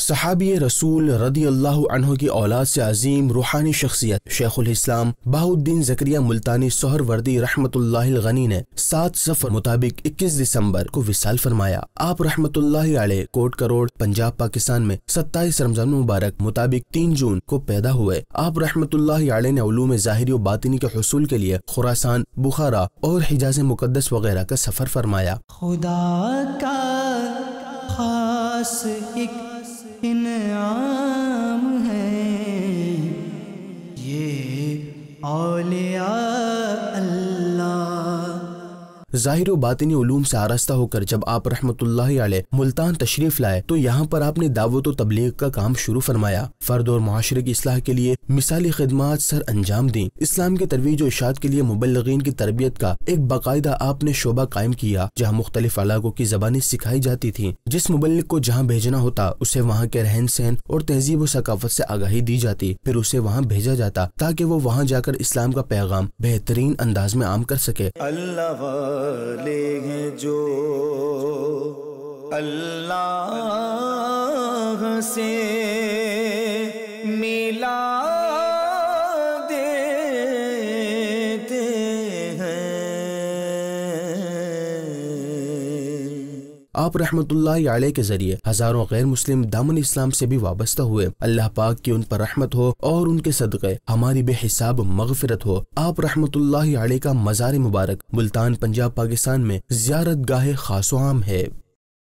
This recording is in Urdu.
صحابی رسول رضی اللہ عنہ کی اولاد سے عظیم روحانی شخصیت شیخ الاسلام بہاؤالدین زکریا ملتانی سہروردی رحمت اللہ الغنی نے 7 صفر مطابق 21 دسمبر کو وصال فرمایا۔ آپ رحمت اللہ علیہ کوٹ کروڑ پنجاب پاکستان میں 27 رمضان مبارک مطابق 3 جون کو پیدا ہوئے۔ آپ رحمت اللہ علیہ نے علوم ظاہری و باطنی کے حصول کے لیے خراسان، بخارا اور حجاز مقدس وغیرہ کا سفر فرمایا۔ خدا کا خاص ایک انعام ہے یہ اولیاء اللہ۔ ظاہر و باطنی علوم سے آراستہ ہو کر جب آپ رحمت اللہ علیہ ملتان تشریف لائے تو یہاں پر آپ نے دعوت و تبلیغ کا کام شروع فرمایا۔ فرد اور معاشرے کی اصلاح کے لیے مثالی خدمات سر انجام دیں۔ اسلام کی ترویج و اشاعت کے لیے مبلغین کی تربیت کا ایک باقاعدہ آپ نے شعبہ قائم کیا جہاں مختلف علاقوں کی زبانیں سکھائی جاتی تھیں۔ جس مبلغ کو جہاں بھیجنا ہوتا اسے وہاں کے رہن سہن اور تہذیب و ثقافت سے آگاہی دی جاتی، پھر اسے وہاں بھیجا جاتا تاکہ وہ وہاں جا کر اسلام کا پیغام بہترین انداز میں عام کر سکے۔ اللہ والے ہیں جو اللہ سے ملا دیتے ہیں۔ آپ رحمت اللہ علیہ کے ذریعے ہزاروں غیر مسلم دامن اسلام سے بھی وابستہ ہوئے۔ اللہ پاک کی ان پر رحمت ہو اور ان کے صدقے ہماری بے حساب مغفرت ہو۔ آپ رحمت اللہ علیہ کا مزار مبارک ملتان پنجاب پاکستان میں زیارت گاہ خاص و عام ہے۔